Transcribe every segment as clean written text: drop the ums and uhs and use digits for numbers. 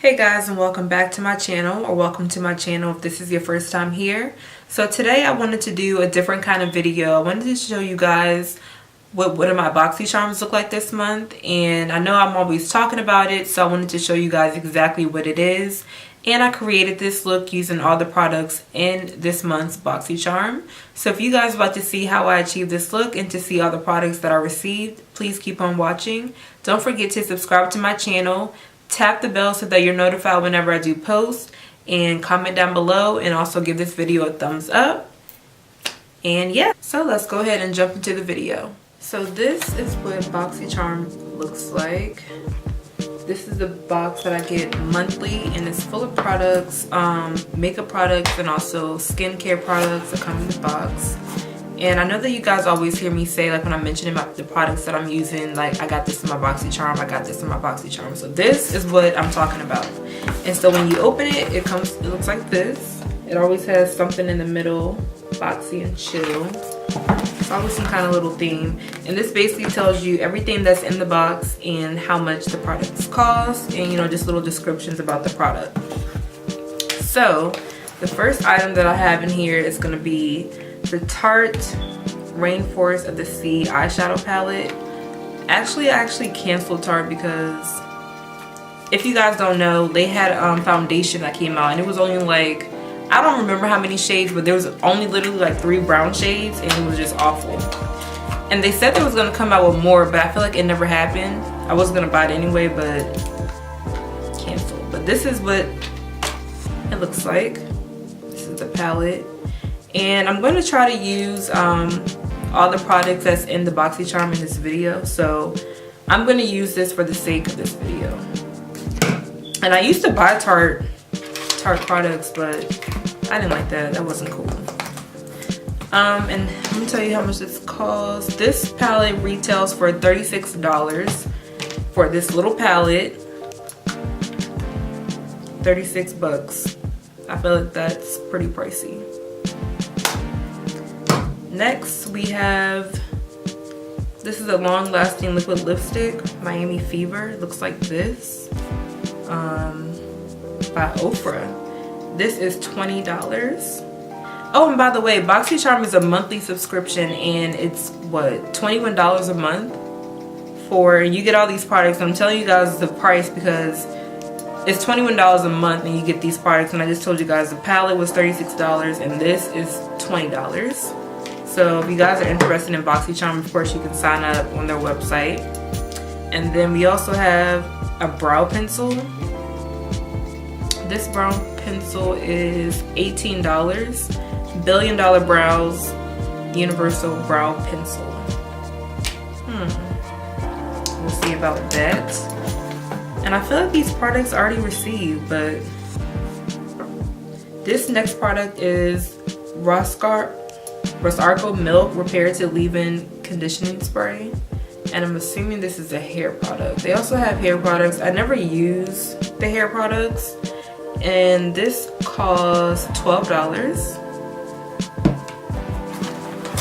Hey guys, and welcome back to my channel, or welcome to my channel if this is your first time here. So today I wanted to do a different kind of video. I wanted to show you guys what one of my Boxy charms look like this month, and I know I'm always talking about it, so I wanted to show you guys exactly what it is. And I created this look using all the products in this month's Boxy charm. So if you guys would like to see how I achieved this look and to see all the products that I received, please keep on watching. Don't forget to subscribe to my channel. Tap the bell so that you're notified whenever I do post, and comment down below, and also give this video a thumbs up. And yeah, so let's go ahead and jump into the video. So this is what Boxy charm looks like. This is the box that I get monthly, and it's full of products, makeup products and also skincare products that come in the box. And I know that you guys always hear me say, like when I'm mentioning the products that I'm using, like I got this in my Boxy charm, I got this in my Boxy charm. So this is what I'm talking about. And so when you open it, it looks like this. It always has something in the middle, Boxy and chill. It's always some kind of little theme. And this basically tells you everything that's in the box and how much the products cost, and just little descriptions about the product. So the first item that I have in here is going to be the Tarte Rainforest of the Sea eyeshadow palette. I actually canceled Tarte because, if you guys don't know, they had foundation that came out, and it was only like, I don't remember how many shades, but there was only literally like 3 brown shades, and it was just awful. And they said they was gonna come out with more, but I feel like it never happened. I was gonna buy it anyway, but canceled. But this is what it looks like. This is the palette. And I'm going to try to use all the products that's in the Boxy charm in this video. So I'm going to use this for the sake of this video. And I used to buy Tarte products, but I didn't like that. That wasn't cool. And let me tell you how much this costs. This palette retails for $36 for this little palette. 36 bucks. I feel like that's pretty pricey. Next we have, this is a long-lasting liquid lipstick, Miami Fever. It looks like this, by Ofra. This is $20. Oh, and by the way, Boxy charm is a monthly subscription, and it's what, $21 a month for, you get all these products. I'm telling you guys the price because it's $21 a month and you get these products, and I just told you guys the palette was $36 and this is $20. So if you guys are interested in Boxy charm, of course you can sign up on their website. And then we also have a brow pencil. This brow pencil is $18. Billion Dollar Brows Universal Brow Pencil. We'll see about that. And I feel like these products I already received, but this next product is Rosarco Milk Reparative Leave-In Conditioning Spray, and I'm assuming this is a hair product. They also have hair products. I never use the hair products, and this costs $12.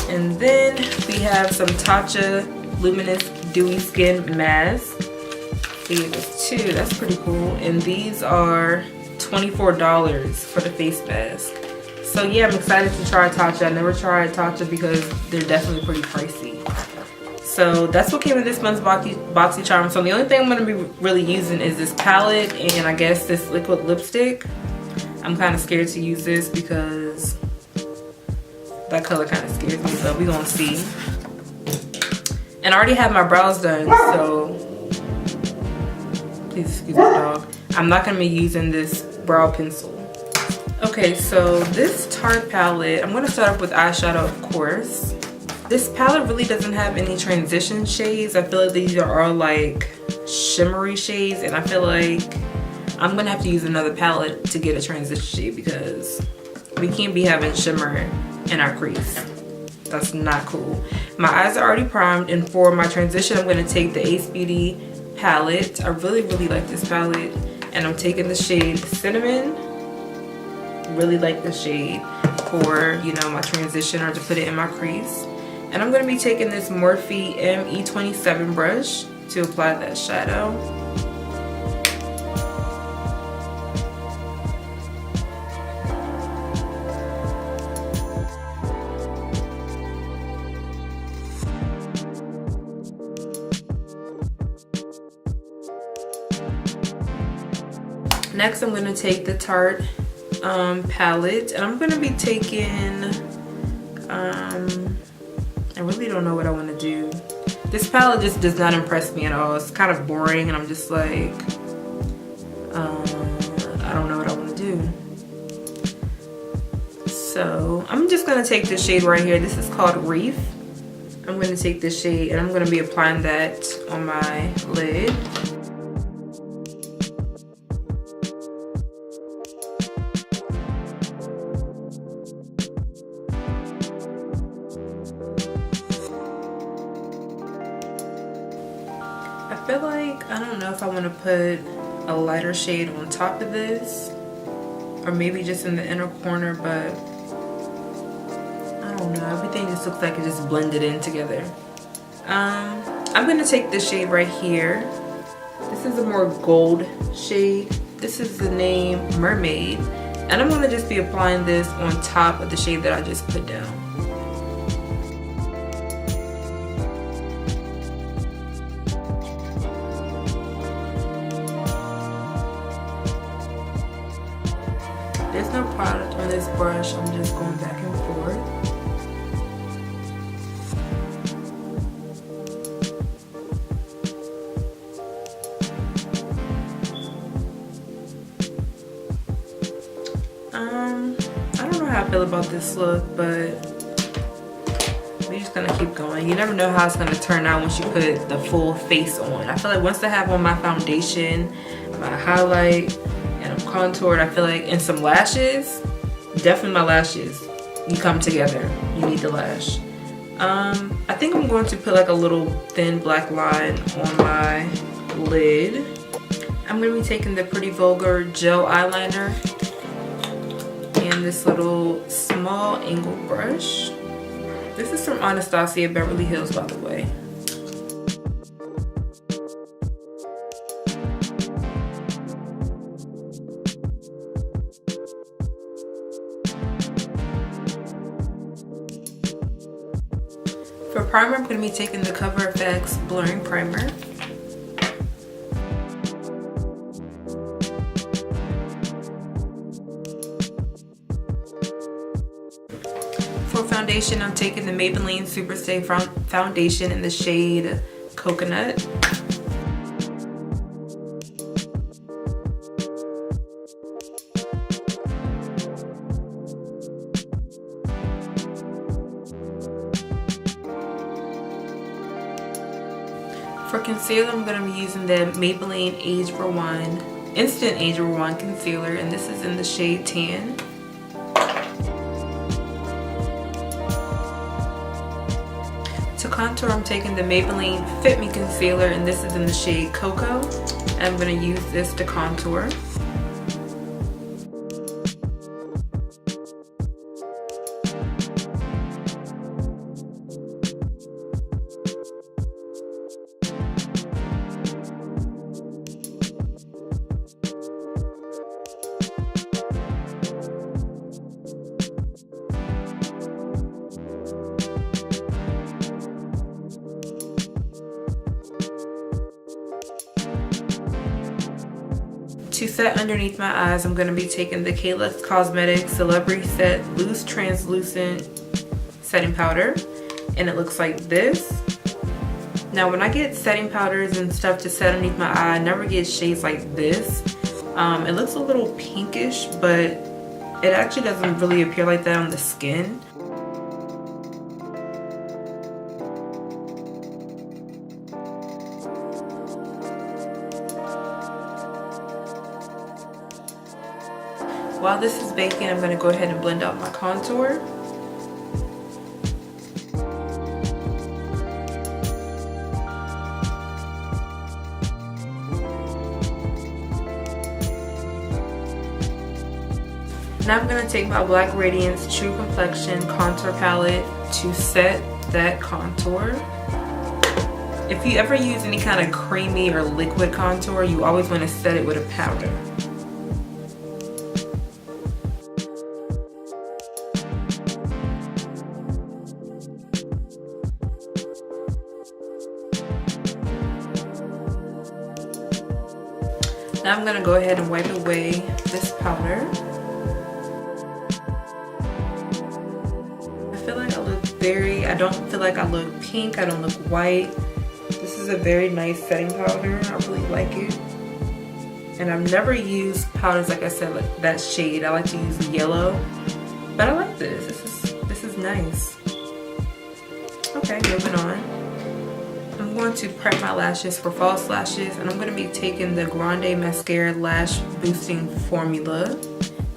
And then we have some Tatcha Luminous Dewy Skin Mask. They gave us 2. That's pretty cool. And these are $24 for the face mask. So yeah, I'm excited to try Tatcha. I never tried Tatcha because they're definitely pretty pricey. So that's what came in this month's Boxy charm. So the only thing I'm going to be really using is this palette and I guess this liquid lipstick. I'm kind of scared to use this because that color kind of scares me, so we're going to see. And I already have my brows done, so please excuse my dog. I'm not going to be using this brow pencil. Okay, so this Tarte palette, I'm going to start off with eyeshadow, of course. This palette really doesn't have any transition shades. I feel like these are all like shimmery shades, and I feel like I'm going to have to use another palette to get a transition shade because we can't be having shimmer in our crease. That's not cool. My eyes are already primed, and for my transition, I'm going to take the Ace Beauty palette. I really like this palette, and I'm taking the shade Cinnamon. Really like the shade for my transition or to put it in my crease. And I'm going to be taking this Morphe ME27 brush to apply that shadow. Next, I'm going to take the Tarte palette, and I'm going to be taking, I really don't know what I want to do. This palette just does not impress me at all. It's kind of boring, and I'm just like, I don't know what I want to do. So I'm just going to take this shade right here. This is called Reef. I'm going to take this shade, and I'm going to be applying that on my lid. I feel like, I don't know if I want to put a lighter shade on top of this, or maybe just in the inner corner, but I don't know. Everything just looks like it just blended in together. I'm going to take this shade right here. This is a more gold shade. This is the name Mermaid, and I'm going to just be applying this on top of the shade that I just put down. There's no product on this brush. I'm just going back and forth. I don't know how I feel about this look, but we're just gonna keep going. You never know how it's gonna turn out once you put the full face on. I feel like once I have on my foundation, my highlight, and I'm contoured, I feel like, and some lashes, definitely my lashes, you come together. You need the lash. I think I'm going to put like a little thin black line on my lid. I'm going to be taking the Pretty Vulgar gel eyeliner and this little small angle brush. This is from Anastasia Beverly Hills, by the way. For primer, I'm going to be taking the Cover FX Blurring Primer. For foundation, I'm taking the Maybelline Super Stay Foundation in the shade Coconut. For concealer, I'm going to be using the Maybelline Age Rewind Instant Age Rewind Concealer, and this is in the shade Tan. To contour, I'm taking the Maybelline Fit Me Concealer, and this is in the shade Cocoa. And I'm going to use this to contour. To set underneath my eyes, I'm going to be taking the Kayla Cosmetics Celebrity Set Loose Translucent Setting Powder, and it looks like this. Now when I get setting powders and stuff to set underneath my eye, I never get shades like this. It looks a little pinkish, but it actually doesn't really appear like that on the skin. While this is baking, I'm going to go ahead and blend out my contour. Now I'm going to take my Black Radiance True Complexion Contour Palette to set that contour. If you ever use any kind of creamy or liquid contour, you always want to set it with a powder. Now Now I'm gonna go ahead and wipe away this powder. I feel like I look I don't feel like I look pink, I don't look white. This is a very nice setting powder. I really like it. And I've never used powders, like I said, like that shade. I like to use yellow. But I like this. This is nice. Okay, moving on. I'm going to prep my lashes for false lashes, and I'm going to be taking the Grande Mascara Lash Boosting Formula.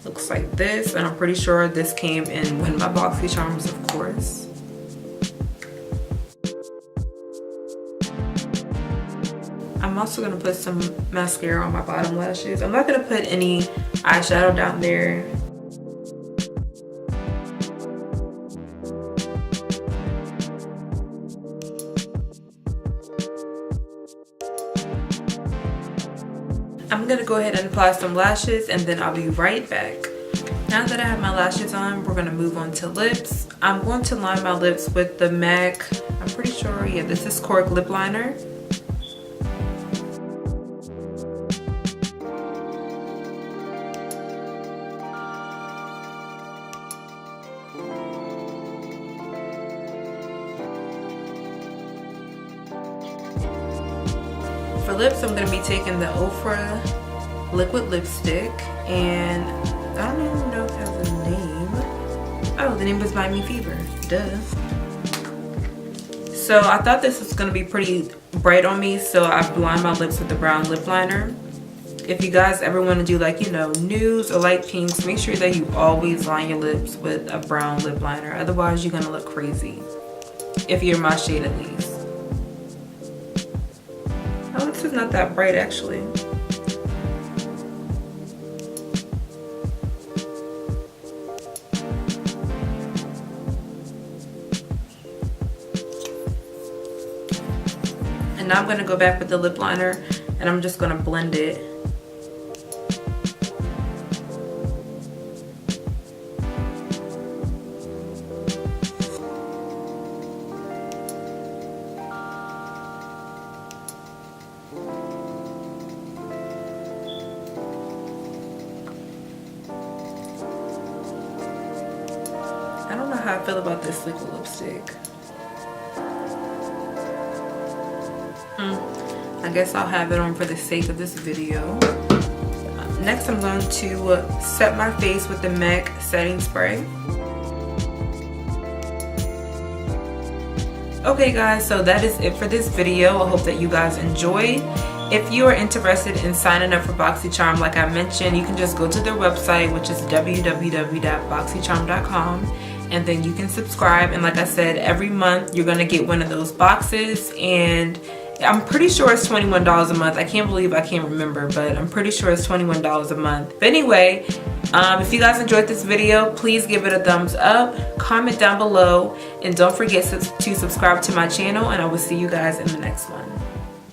Looks like this, and I'm pretty sure this came in one of my Boxy Charms, of course. I'm also going to put some mascara on my bottom lashes. I'm not going to put any eyeshadow down there. I'm going to go ahead and apply some lashes, and then I'll be right back. Now that I have my lashes on, we're going to move on to lips. I'm going to line my lips with the MAC, I'm pretty sure, yeah, this is Cork Lip Liner. For lips, I'm going to be taking the Ofra liquid lipstick, and I don't even know if it has a name. Oh, the name is Buy Me Fever. Duh. So I thought this was going to be pretty bright on me, so I've lined my lips with the brown lip liner. If you guys ever want to do, like, you know, nudes or light pinks, make sure that you always line your lips with a brown lip liner. Otherwise, you're going to look crazy. If you're my shade, at least. Oh, this is not that bright, actually. And now I'm going to go back with the lip liner, and I'm just going to blend it. I don't know how I feel about this liquid lipstick. I guess I'll have it on for the sake of this video. Next, I'm going to set my face with the MAC setting spray. Okay guys, so that is it for this video. I hope that you guys enjoyed. If you are interested in signing up for BoxyCharm, like I mentioned, you can just go to their website, which is www.boxycharm.com, and then you can subscribe. And like I said, every month you're gonna get one of those boxes, and I'm pretty sure it's $21 a month. I can't believe I can't remember, but I'm pretty sure it's $21 a month. But anyway, if you guys enjoyed this video, please give it a thumbs up, comment down below, and don't forget to subscribe to my channel, and I will see you guys in the next one.